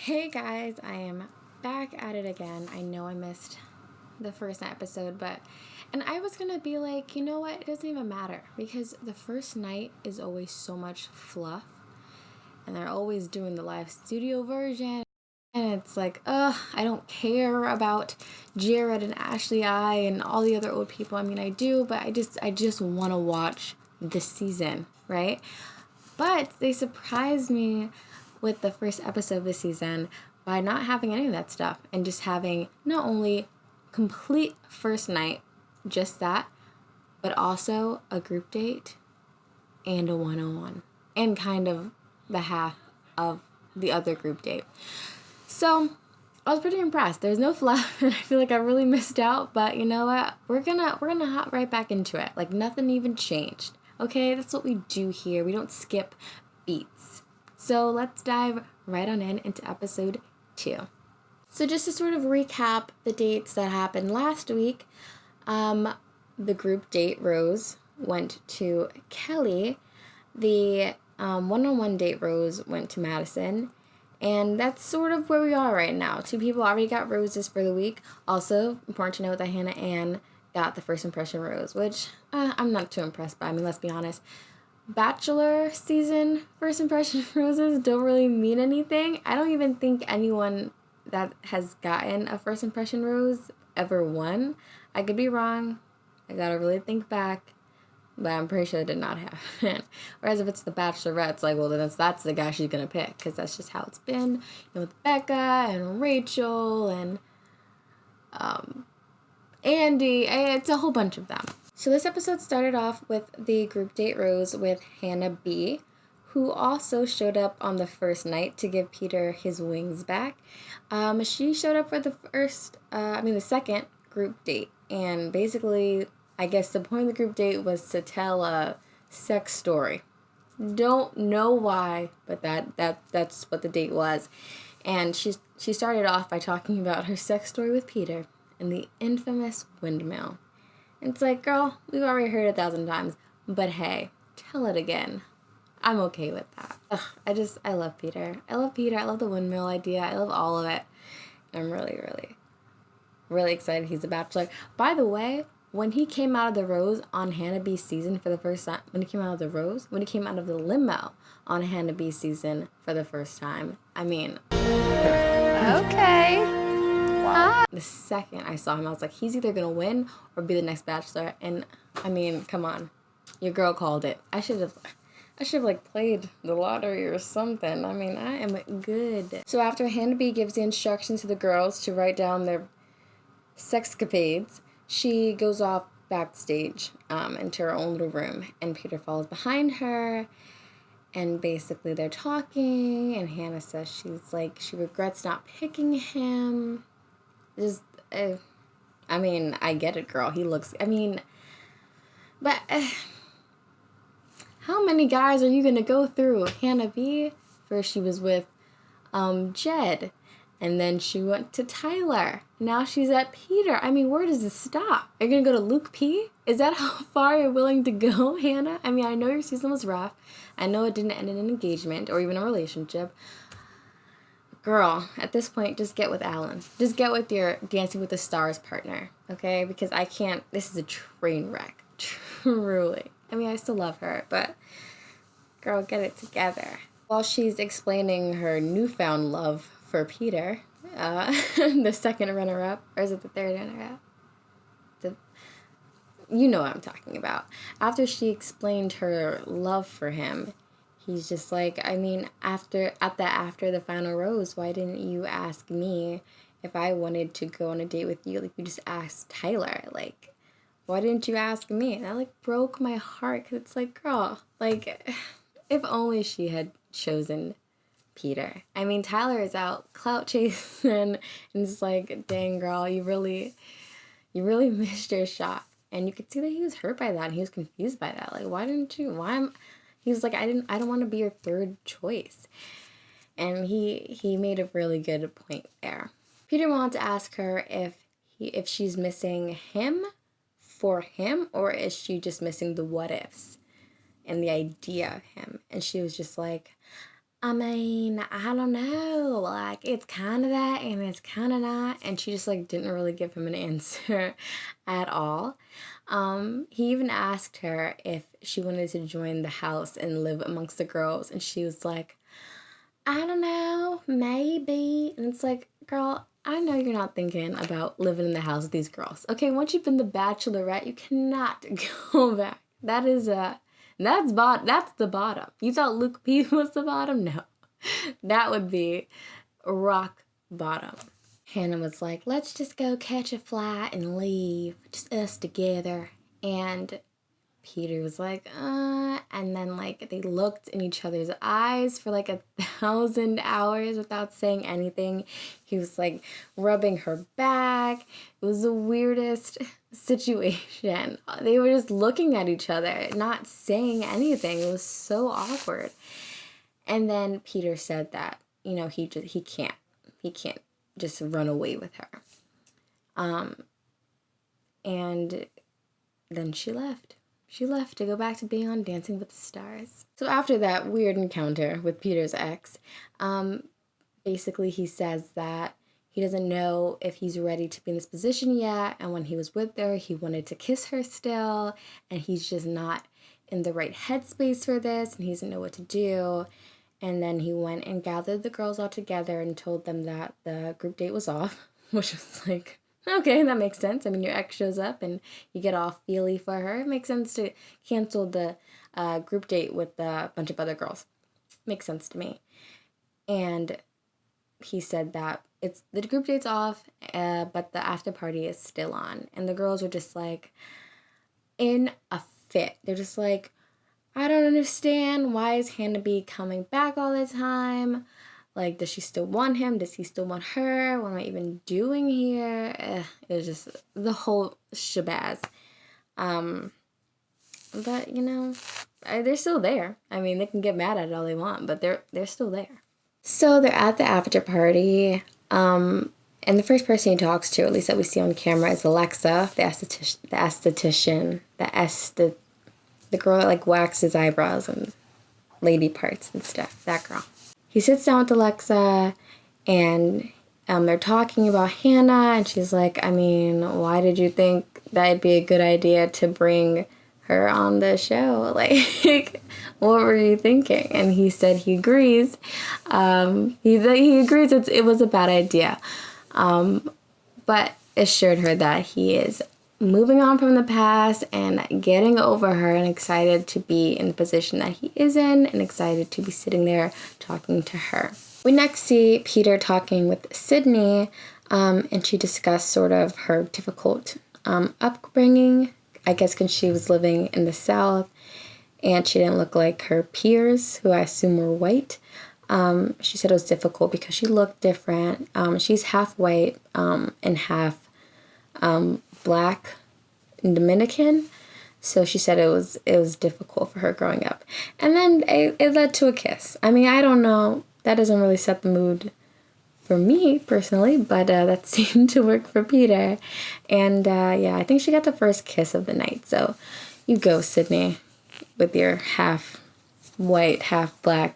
Hey guys, I am back at it again. I know I missed the first episode, and I was gonna be like, you know what, it doesn't even matter because the first night is always so much fluff and they're always doing the live studio version. And it's like, I don't care about Jared and Ashley I and all the other old people. I mean, I do, but I just want to watch the season, right? But they surprised me with the first episode of the season by not having any of that stuff and just having not only complete first night, just that, but also a group date and a one-on-one and kind of the half of the other group date. So I was pretty impressed. There's no fluff, and I feel like I really missed out. But you know what? We're gonna hop right back into it. Like nothing even changed. Okay, that's what we do here. We don't skip beats. So let's dive right on into episode 2. So just to sort of recap the dates that happened last week, the group date Rose went to Kelly. The one-on-one date Rose went to Madison. And that's sort of where we are right now. 2 people already got roses for the week. Also, important to note that Hannah Ann got the first impression rose, which I'm not too impressed by. I mean, let's be honest. Bachelor season first impression roses don't really mean anything. I don't even think anyone that has gotten a first impression rose ever won. I could be wrong. I gotta really think back. But I'm pretty sure it did not happen. Whereas if it's the Bachelorette, it's like, well, then that's the guy she's going to pick. Because that's just how it's been. With Becca and Rachel and Andy. It's a whole bunch of them. So this episode started off with the group date Rose with Hannah B., who also showed up on the first night to give Peter his wings back. She showed up for the second group date. And basically, I guess the point of the group date was to tell a sex story. Don't know why, but that's what the date was. And she started off by talking about her sex story with Peter and the infamous windmill. And it's like, girl, we've already heard it 1,000 times, but hey, tell it again. I'm okay with that. I love Peter. I love Peter. I love the windmill idea. I love all of it. I'm really, really, really excited he's a Bachelor. By the way, when he came out of the rose on Hannah B's season for the first time, when he came out of the limo on Hannah B's season for the first time, I mean, okay. Wow. The second I saw him, I was like, he's either gonna win or be the next Bachelor. And I mean, come on, your girl called it. I should have played the lottery or something. I mean, I am good. So after Hannah B gives the instructions to the girls to write down their sexcapades, she goes off backstage into her own little room, and Peter follows behind her, and basically they're talking, and Hannah says she regrets not picking him. I mean, I get it, girl. He looks, but how many guys are you gonna go through? Hannah B, first she was with Jed, and then she went to Tyler. Now she's at Peter. I mean, where does this stop? Are you going to go to Luke P? Is that how far you're willing to go, Hannah? I mean, I know your season was rough. I know it didn't end in an engagement or even a relationship. Girl, at this point, just get with Alan. Just get with your Dancing with the Stars partner, okay? Because I can't, this is a train wreck. Truly. I mean, I still love her, but girl, get it together. While she's explaining her newfound love for Peter, the second runner-up, or is it the third runner-up? You know what I'm talking about. After she explained her love for him, he's just like, I mean, after the final rose, why didn't you ask me if I wanted to go on a date with you? Like, you just asked Tyler. Like, why didn't you ask me? And that, like, broke my heart, because it's like, girl, like, if only she had chosen Peter. I mean, Tyler is out clout chasing, and it's like, dang, girl, you really missed your shot. And you could see that he was hurt by that, and he was confused by that. Like, he was like, I don't want to be your third choice. And he made a really good point there. Peter wanted to ask her if she's missing him for him, or is she just missing the what ifs and the idea of him. And she was just like, I mean, I don't know. Like, it's kind of that and it's kind of not. And she just, like, didn't really give him an answer at all. He even asked her if she wanted to join the house and live amongst the girls. And she was like, I don't know, maybe. And it's like, girl, I know you're not thinking about living in the house with these girls. Okay, once you've been the Bachelorette, you cannot go back. That's the bottom. You thought Luke P was the bottom? No. That would be rock bottom. Hannah was like, let's just go catch a flight and leave. Just us together. And Peter was like, and then, like, they looked in each other's eyes for, like, 1,000 hours without saying anything. He was, like, rubbing her back. It was the weirdest situation. They were just looking at each other, not saying anything. It was so awkward. And then Peter said that, you know, he can't just run away with her. And then she left. She left to go back to being on Dancing with the Stars. So after that weird encounter with Peter's ex, basically he says that he doesn't know if he's ready to be in this position yet, and when he was with her, he wanted to kiss her still, and he's just not in the right headspace for this, and he doesn't know what to do. And then he went and gathered the girls all together and told them that the group date was off, which was like, okay, that makes sense. I mean, your ex shows up and you get all feely for her. It makes sense to cancel the group date with a bunch of other girls. Makes sense to me. And he said that the group date's off, but the after party is still on. And the girls are just like in a fit. They're just like, I don't understand. Why is Hannah B coming back all the time? Like, does she still want him? Does he still want her? What am I even doing here? It was just the whole shabazz. But, you know, they're still there. I mean, they can get mad at it all they want, but they're still there. So they're at the after party, and the first person he talks to, at least that we see on camera, is Alexa, the esthetician, the girl that, like, waxes eyebrows and lady parts and stuff. That girl. He sits down with Alexa, and they're talking about Hannah, and she's like, I mean, why did you think that'd be a good idea to bring her on the show? Like, what were you thinking? And he said he agrees. He agrees it was a bad idea, but assured her that he is moving on from the past and getting over her and excited to be in the position that he is in and excited to be sitting there talking to her. We next see Peter talking with Sydney, and she discussed sort of her difficult upbringing, I guess because she was living in the South and she didn't look like her peers, who I assume were white. She said it was difficult because she looked different. She's half white and half Black and Dominican, so she said it was difficult for her growing up, and then it led to a kiss. I mean, I don't know, that doesn't really set the mood for me personally, but that seemed to work for Peter, and yeah, I think she got the first kiss of the night. So you go, Sydney, with your half white, half Black,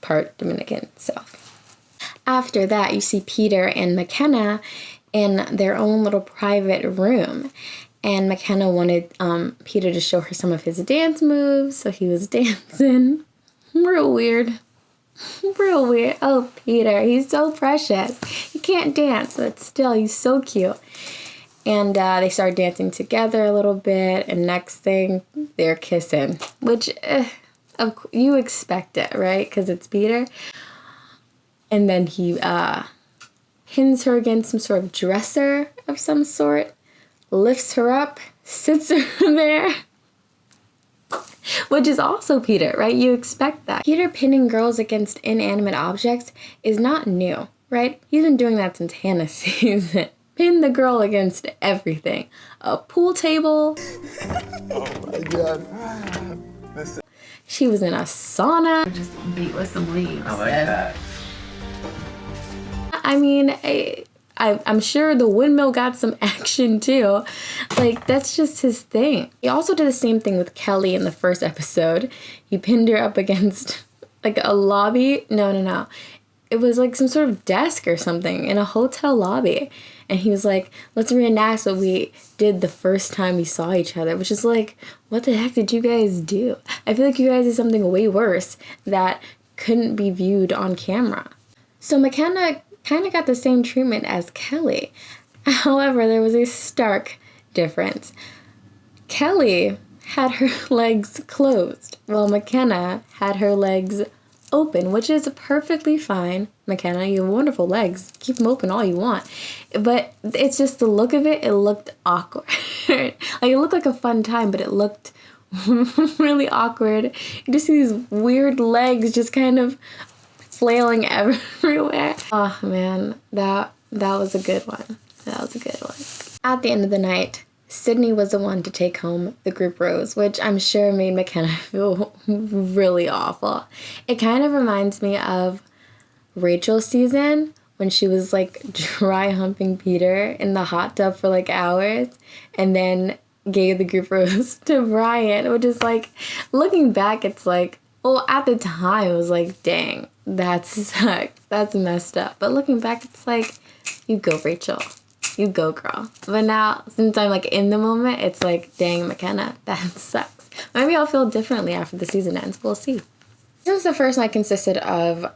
part Dominican self. After that, you see Peter and McKenna in their own little private room. And McKenna wanted Peter to show her some of his dance moves, so he was dancing. Real weird. Real weird. Oh, Peter, he's so precious. He can't dance, but still, he's so cute. And they start dancing together a little bit, and next thing, they're kissing. Which, you expect it, right? Because it's Peter. And then he pins her against some sort of dresser of some sort, lifts her up, sits her there, which is also Peter, right? You expect that. Peter pinning girls against inanimate objects is not new, right? He's been doing that since Hannah season. Pin the girl against everything. A pool table. Oh my God. She was in a sauna. Just beat with some leaves. I like that. I mean, I'm sure the windmill got some action too. Like, that's just his thing. He also did the same thing with Kelly in the first episode. He pinned her up against like a lobby. No. It was like some sort of desk or something in a hotel lobby. And he was like, let's reenact what we did the first time we saw each other, which is like, what the heck did you guys do? I feel like you guys did something way worse that couldn't be viewed on camera. So McKenna kind of got the same treatment as Kelly. However, there was a stark difference. Kelly had her legs closed, while McKenna had her legs open, which is perfectly fine. McKenna, you have wonderful legs. Keep them open all you want. But it's just the look of it, it looked awkward. Like, it looked like a fun time, but it looked really awkward. You just see these weird legs just kind of flailing everywhere. Oh, man. That was a good one. That was a good one. At the end of the night, Sydney was the one to take home the group rose, which I'm sure made McKenna feel really awful. It kind of reminds me of Rachel's season when she was like dry humping Peter in the hot tub for like hours and then gave the group rose to Brian, which is like, looking back, it's like, well, at the time it was like, dang, that sucks. That's messed up. But looking back, it's like, you go, Rachel. You go, girl. But now, since I'm like in the moment, it's like, dang, McKenna, that sucks. Maybe I'll feel differently after the season ends. We'll see. Since the first night consisted of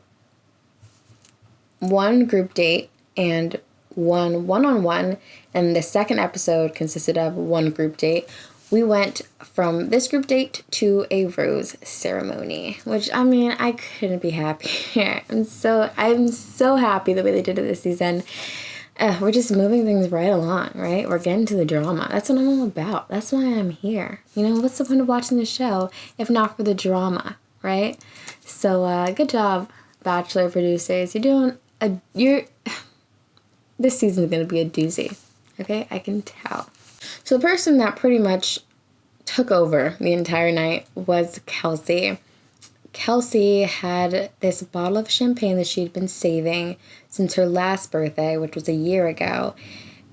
one group date and one one-on-one, and the second episode consisted of one group date, we went from this group date to a rose ceremony, which, I mean, I couldn't be happier. I'm so happy the way they did it this season. We're just moving things right along, right? We're getting to the drama. That's what I'm all about. That's why I'm here. You know, what's the point of watching the show if not for the drama, right? So, good job, Bachelor producers. This season's gonna be a doozy, okay? I can tell. So the person that pretty much took over the entire night was Kelsey. Kelsey had this bottle of champagne that she'd been saving since her last birthday, which was a year ago.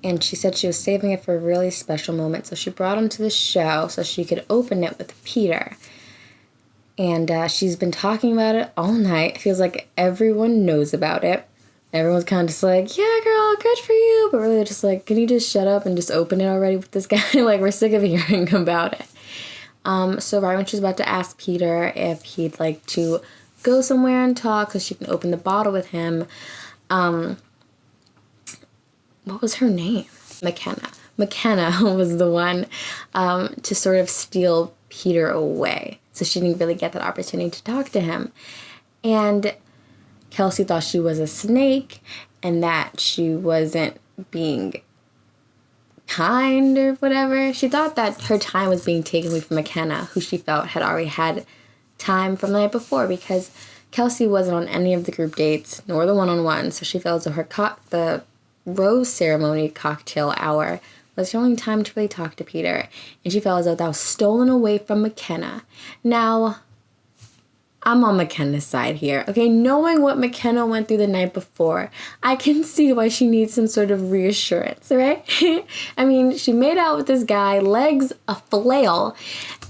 And she said she was saving it for a really special moment. So she brought him to the show so she could open it with Peter. And she's been talking about it all night. It feels like everyone knows about it. Everyone's kind of just like, yeah, girl, good for you. But really just like, can you just shut up and just open it already with this guy? Like, we're sick of hearing about it. So right when she's about to ask Peter if he'd like to go somewhere and talk because she can open the bottle with him, what was her name? McKenna. McKenna was the one to sort of steal Peter away. So she didn't really get that opportunity to talk to him. And Kelsey thought she was a snake and that she wasn't being kind or whatever. She thought that her time was being taken away from McKenna, who she felt had already had time from the night before, because Kelsey wasn't on any of the group dates nor the one-on-one, so she felt as though the rose ceremony cocktail hour was the only time to really talk to Peter, and she felt as though that was stolen away from McKenna. Now, I'm on McKenna's side here, okay? Knowing what McKenna went through the night before, I can see why she needs some sort of reassurance, right? I mean, she made out with this guy, legs a flail,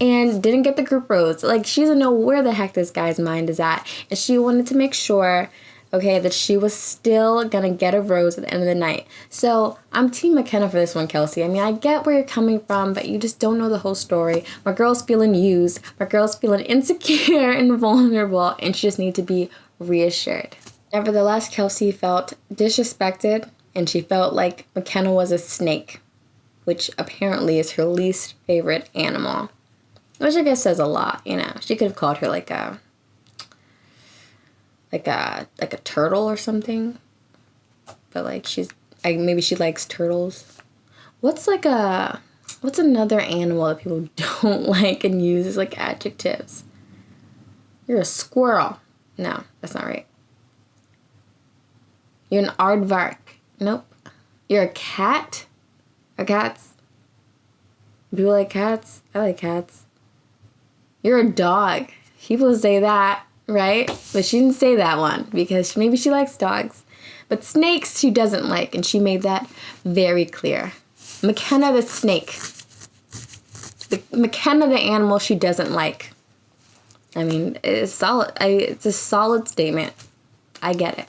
and didn't get the group rose. Like, she doesn't know where the heck this guy's mind is at, and she wanted to make sure, okay, that she was still gonna get a rose at the end of the night. So I'm Team McKenna for this one, Kelsey. I mean, I get where you're coming from, but you just don't know the whole story. My girl's feeling used. My girl's feeling insecure and vulnerable, and she just needs to be reassured. Nevertheless, Kelsey felt disrespected, and she felt like McKenna was a snake, which apparently is her least favorite animal. Which I guess says a lot, you know. She could have called her like a turtle or something, but like maybe she likes turtles. What's another animal that people don't like and use as like adjectives? You're a squirrel. No, that's not right. You're an aardvark. Nope. You're a cat. Are cats? People like cats? I like cats. You're a dog. People say that, right? But she didn't say that one because maybe she likes dogs. But snakes she doesn't like, and she made that very clear. McKenna the snake. McKenna the animal she doesn't like. I mean, it's solid. It's a solid statement. I get it.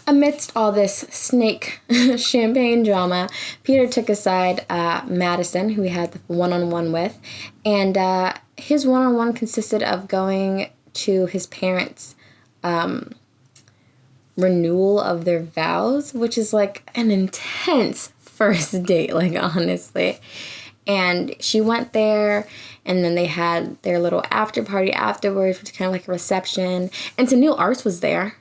Amidst all this snake champagne drama, Peter took aside Madison, who he had the one-on-one with, and his one-on-one consisted of going to his parents' renewal of their vows, which is like an intense first date, like honestly. And she went there, and then they had their little after party afterwards, which is kind of like a reception. And Tennille Arts was there.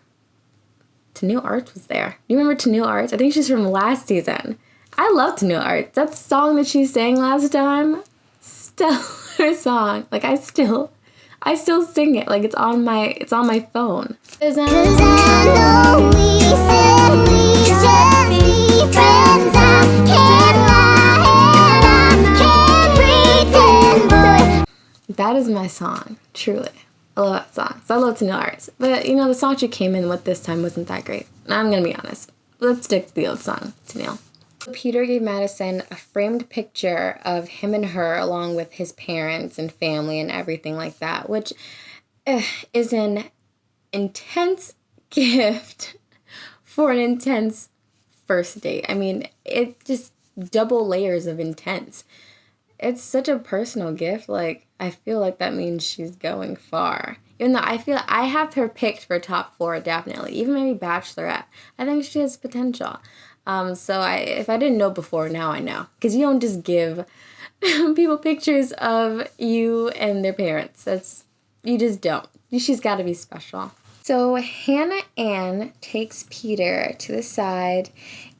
Tennille Arts was there. You remember Tennille Arts? I think she's from last season. I love Tennille Arts. That song that she sang last time, stellar song. Like I still sing it. Like it's on my phone. 'Cause I know we said we just be friends. I can't lie and I can't pretend, boy. That is my song, truly. I love that song. So I love Tennille Arts. But, the song she came in with this time wasn't that great. I'm going to be honest. Let's stick to the old song, Tennille. Peter gave Madison a framed picture of him and her along with his parents and family and everything like that, which is an intense gift for an intense first date. I mean, it just double layers of intense. It's such a personal gift. Like, I feel like that means she's going far. Even though I feel I have her picked for top 4, definitely. Even maybe Bachelorette. I think she has potential. So if I didn't know before, now I know. Because you don't just give people pictures of you and their parents. You just don't. She's got to be special. So Hannah Ann takes Peter to the side,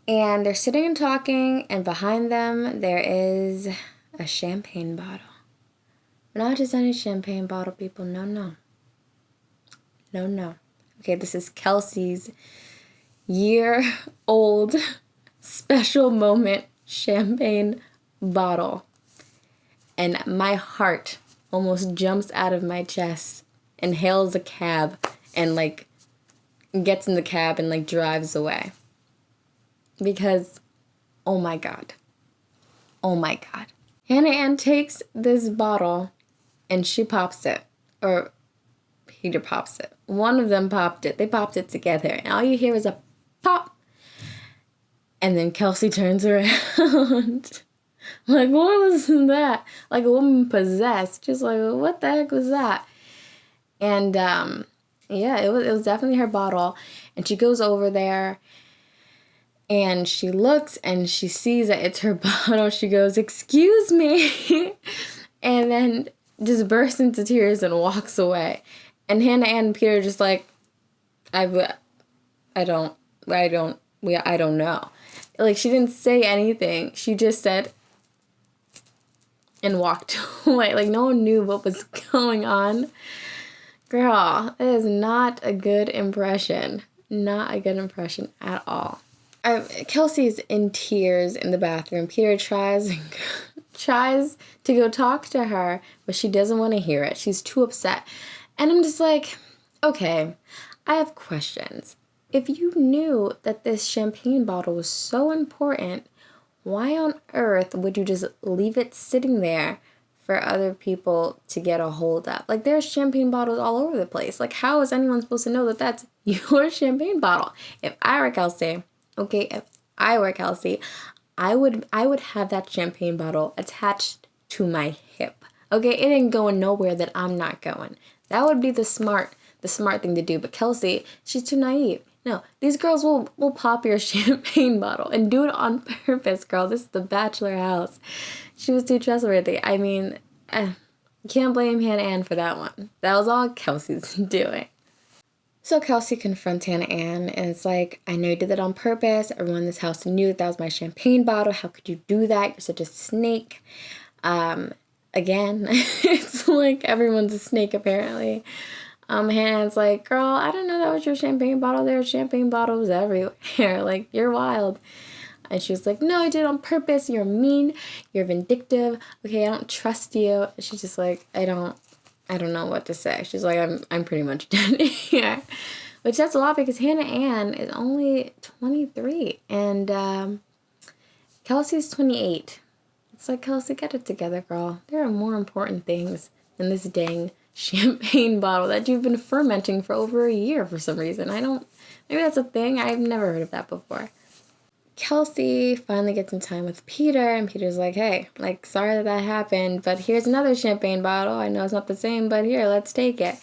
and they're sitting and talking, and behind them there is a champagne bottle. Not just any champagne bottle, people. No, no. No, no. Okay, this is Kelsey's year-old special moment champagne bottle. And my heart almost jumps out of my chest and hails a cab and, gets in the cab and, drives away. Because, oh my God. Oh my God. Hannah Ann takes this bottle and she pops it. Or Peter pops it. One of them popped it. They popped it together. And all you hear is a pop. And then Kelsey turns around. Like, what was that? Like a woman possessed. Just like, what the heck was that? And, yeah, it was definitely her bottle. And she goes over there. And she looks and she sees that it's her bottle. She goes, "Excuse me." And then just bursts into tears and walks away. And Hannah Ann and Peter are just like, I don't know. Like, she didn't say anything. She just said and walked away. Like, no one knew what was going on. Girl, that is not a good impression. Not a good impression at all. Kelsey's in tears in the bathroom. Peter tries to go talk to her, but she doesn't want to hear it. She's too upset. And I'm just like, okay, I have questions. If you knew that this champagne bottle was so important, why on earth would you just leave it sitting there for other people to get a hold of? Like, there's champagne bottles all over the place. Like, how is anyone supposed to know that that's your champagne bottle? If I were Kelsey, I would have that champagne bottle attached to my hip. Okay, it ain't going nowhere that I'm not going. That would be the smart thing to do. But Kelsey, she's too naive. No, these girls will pop your champagne bottle and do it on purpose, girl. This is the Bachelor house. She was too trustworthy. I mean, you can't blame Hannah Ann for that one. That was all Kelsey's doing. So Kelsey confronts Hannah Ann, and it's like, I know you did that on purpose. Everyone in this house knew that was my champagne bottle. How could you do that? You're such a snake. Again, it's like everyone's a snake, apparently. Hannah's like, girl, I don't know that was your champagne bottle. There are champagne bottles everywhere. Like, you're wild. And she was like, no, I did it on purpose. You're mean. You're vindictive. Okay, I don't trust you. She's just like, I don't know what to say. She's like, I'm pretty much done here. Which that's a lot because Hannah Ann is only 23 and Kelsey's 28. It's like, Kelsey, get it together, girl. There are more important things than this dang champagne bottle that you've been fermenting for over a year for some reason. Maybe that's a thing. I've never heard of that before. Kelsey finally gets in time with Peter, and Peter's like, hey, like, sorry that happened, but here's another champagne bottle. I know it's not the same, but here, let's take it.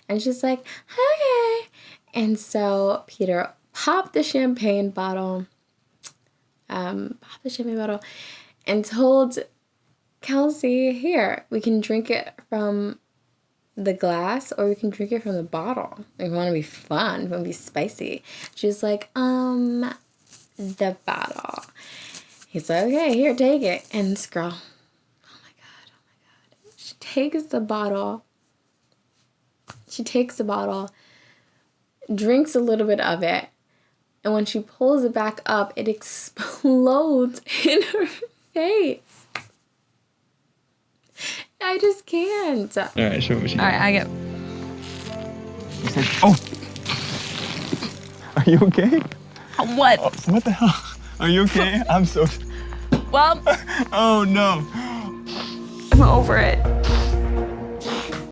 And she's like, okay. And so Peter popped the champagne bottle, and told Kelsey, here, we can drink it from the glass or we can drink it from the bottle. If we want to be fun, we want to be spicy. She's like, the bottle. He's like, okay, here, take it. And this girl, oh my god. She takes the bottle, drinks a little bit of it, and when she pulls it back up, it explodes in her face. I just can't. All right, show me. All right, I get. Oh! Are you okay? What? Oh, what the hell? Are you okay? I'm so... Well, Oh, no. I'm over it.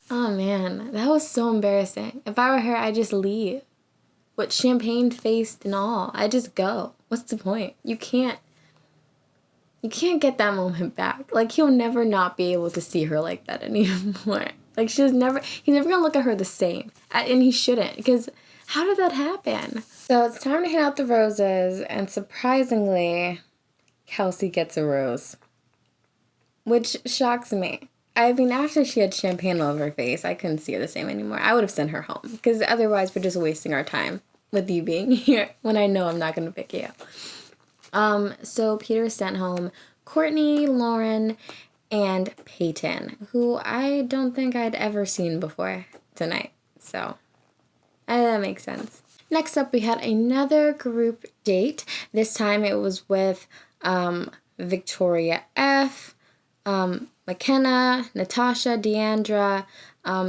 Oh man, that was so embarrassing. If I were her, I'd just leave. With champagne faced and all, I'd just go. What's the point? You can't get that moment back. Like, he'll never not be able to see her like that anymore. Like, he's never gonna look at her the same. And he shouldn't, because how did that happen? So it's time to hand out the roses, and surprisingly, Kelsey gets a rose. Which shocks me. I mean, after she had champagne all over her face, I couldn't see her the same anymore. I would have sent her home, because otherwise we're just wasting our time with you being here when I know I'm not going to pick you up. So Peter sent home Courtney, Lauren, and Peyton, who I don't think I'd ever seen before tonight. So that makes sense. Next up, we had another group date. This time it was with Victoria F., McKenna, Natasha, Deandra,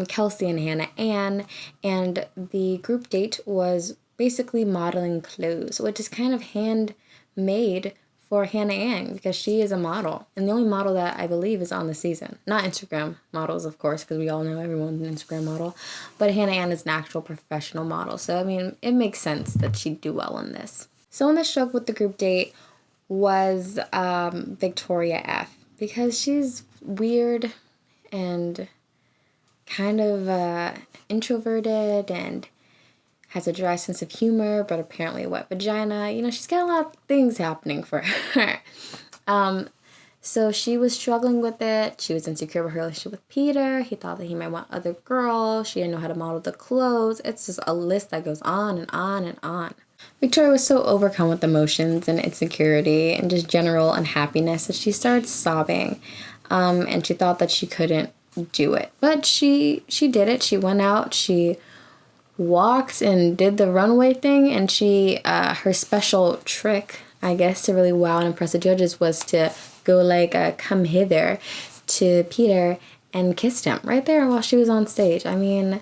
Kelsey, and Hannah Ann. And the group date was basically modeling clothes, which is kind of handmade for Hannah Ann because she is a model. And the only model that I believe is on the season. Not Instagram models, of course, because we all know everyone's an Instagram model. But Hannah Ann is an actual professional model. So, I mean, it makes sense that she'd do well in this. So, in the show with the group date was Victoria F. Because she's weird and kind of introverted and has a dry sense of humor, but apparently a wet vagina. You know, she's got a lot of things happening for her. So she was struggling with it. She was insecure about her relationship with Peter. He thought that he might want other girls. She didn't know how to model the clothes. It's just a list that goes on and on and on. Victoria was so overcome with emotions and insecurity and just general unhappiness that she started sobbing. And she thought that she couldn't do it. But she did it. She went out. She walked and did the runway thing, and she her special trick, I guess, to really wow and impress the judges was to go like come hither to Peter and kissed him right there while she was on stage. I mean,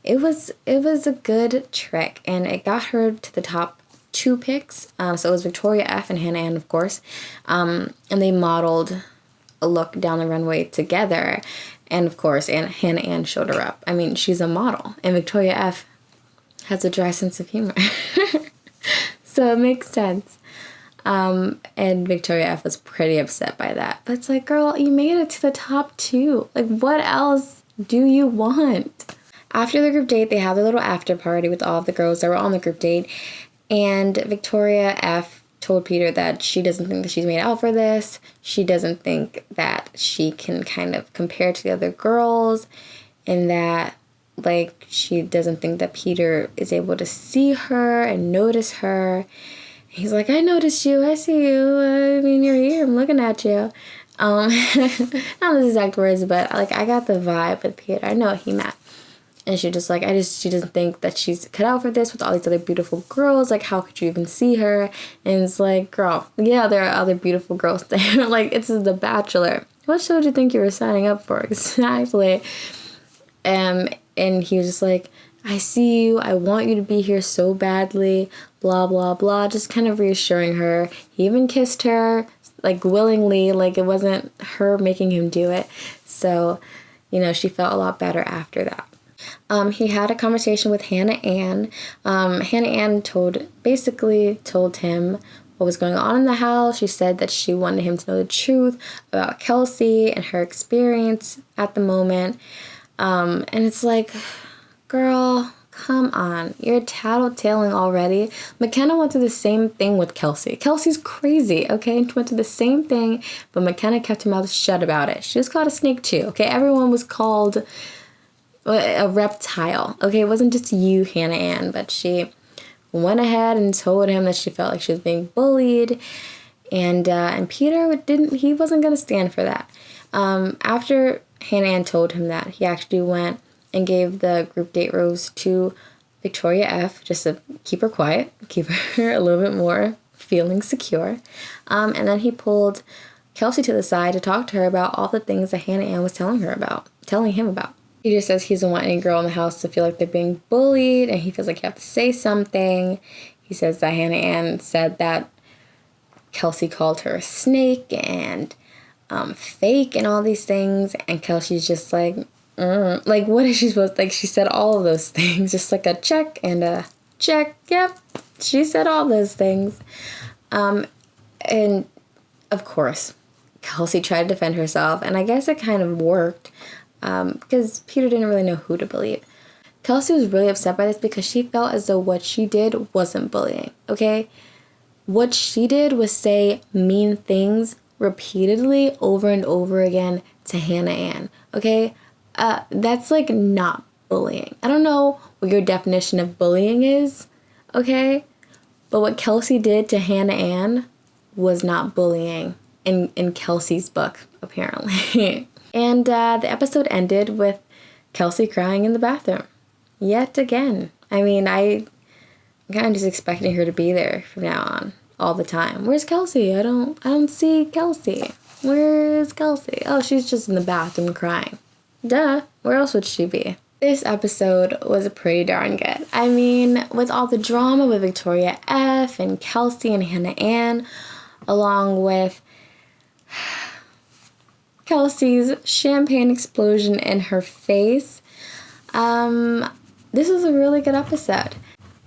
it was a good trick, and it got her to the top 2 picks. So it was Victoria F. and Hannah Ann, of course, and they modeled a look down the runway together. And of course, Hannah Ann showed her up. I mean, she's a model, and Victoria F. has a dry sense of humor. So it makes sense. And Victoria F. was pretty upset by that. But it's like, girl, you made it to the top 2. Like, what else do you want? After the group date, they had their little after party with all of the girls that were on the group date. And Victoria F. told Peter that she doesn't think that she's made out for this. She doesn't think that she can kind of compare to the other girls, and that, like, she doesn't think that Peter is able to see her and notice her. He's like, I noticed you. I see you. I mean, you're here. I'm looking at you. Not the exact words, but, like, I got the vibe with Peter. I know what he meant. And she doesn't think that she's cut out for this with all these other beautiful girls. Like, how could you even see her? And it's like, girl, yeah, there are other beautiful girls there. Like, it's The Bachelor. What show did you think you were signing up for? Exactly. And he was just like, I see you. I want you to be here so badly. Blah, blah, blah. Just kind of reassuring her. He even kissed her, like, willingly. Like, it wasn't her making him do it. So, she felt a lot better after that. He had a conversation with Hannah Ann. Hannah Ann basically told him what was going on in the house. She said that she wanted him to know the truth about Kelsey and her experience at the moment. And it's like, girl, come on. You're tattletaling already. McKenna went through the same thing with Kelsey. Kelsey's crazy, okay? She went through the same thing, but McKenna kept her mouth shut about it. She was called a snake too, okay? Everyone was called a reptile, okay? It wasn't just you, Hannah Ann, but she went ahead and told him that she felt like she was being bullied, and Peter he wasn't gonna stand for that. After Hannah Ann told him that, he actually went and gave the group date rose to Victoria F. just to keep her quiet, keep her a little bit more feeling secure. And then he pulled Kelsey to the side to talk to her about all the things that Hannah Ann was telling him about. He just says he doesn't want any girl in the house to feel like they're being bullied, and he feels like you have to say something. He says that Hannah Ann said that Kelsey called her a snake and fake and all these things, and Kelsey's just like, like, what is she supposed to, like, she said all of those things, just like a check and a check. Yep, she said all those things. And of course, Kelsey tried to defend herself, and I guess it kind of worked, because Peter didn't really know who to believe. Kelsey was really upset by this because she felt as though what she did wasn't bullying, okay? What she did was say mean things repeatedly over and over again to Hannah Ann, okay? That's like not bullying. I don't know what your definition of bullying is, okay? But what Kelsey did to Hannah Ann was not bullying in Kelsey's book, apparently. And the episode ended with Kelsey crying in the bathroom. Yet again. I mean, I'm kind of just expecting her to be there from now on, all the time. Where's Kelsey? I don't see Kelsey. Where is Kelsey? Oh, she's just in the bathroom crying. Duh. Where else would she be? This episode was pretty darn good. I mean, with all the drama with Victoria F. and Kelsey and Hannah Ann, along with Kelsey's champagne explosion in her face, this was a really good episode.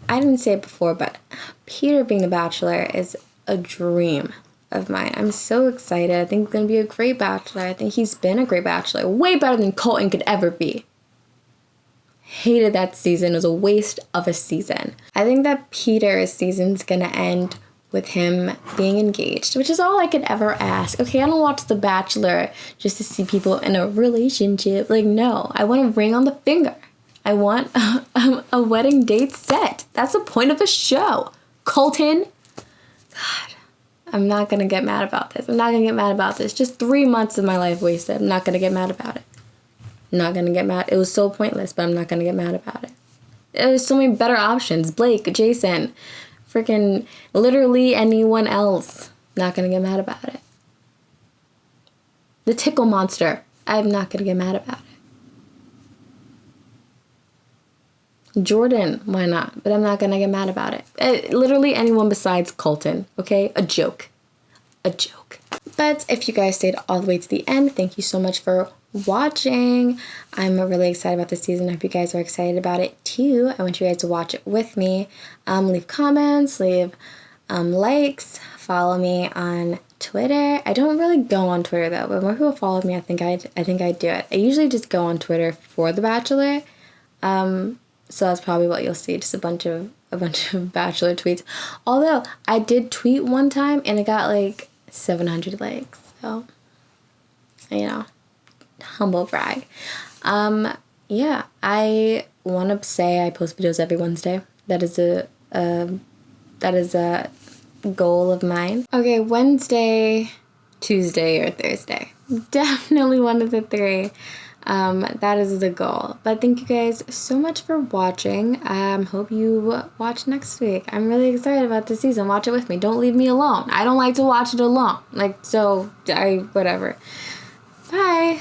I didn't say it before, but Peter being the Bachelor is a dream of mine. I'm so excited. I think he's going to be a great Bachelor. I think he's been a great Bachelor. Way better than Colton could ever be. Hated that season. It was a waste of a season. I think that Peter's season's going to end with him being engaged, which is all I could ever ask. Okay, I don't watch The Bachelor just to see people in a relationship. Like, no. I want a ring on the finger. I want a wedding date set. That's the point of the show. Colton. God, I'm not going to get mad about this. I'm not going to get mad about this. Just 3 months of my life wasted. I'm not going to get mad about it. I'm not going to get mad. It was so pointless, but I'm not going to get mad about it. There's so many better options. Blake, Jason, freaking literally anyone else. Not going to get mad about it. The tickle monster. I'm not going to get mad about it. Jordan, why not? But I'm not going to get mad about it. Literally anyone besides Colton, okay? A joke. A joke. But if you guys stayed all the way to the end, thank you so much for watching. I'm really excited about this season. I hope you guys are excited about it too. I want you guys to watch it with me. Leave comments, leave likes, follow me on Twitter. I don't really go on Twitter though, but more people follow me, I think I'd do it. I usually just go on Twitter for The Bachelor. So that's probably what you'll see, just a bunch of Bachelor tweets. Although I did tweet one time and it got like 700 likes. So, humble brag. Yeah, I want to say I post videos every Wednesday. That is a goal of mine. Okay, Wednesday, Tuesday, or Thursday. Definitely one of the three. That is the goal. But thank you guys so much for watching. Hope you watch next week. I'm really excited about this season. Watch it with me. Don't leave me alone. I don't like to watch it alone. Whatever. Bye.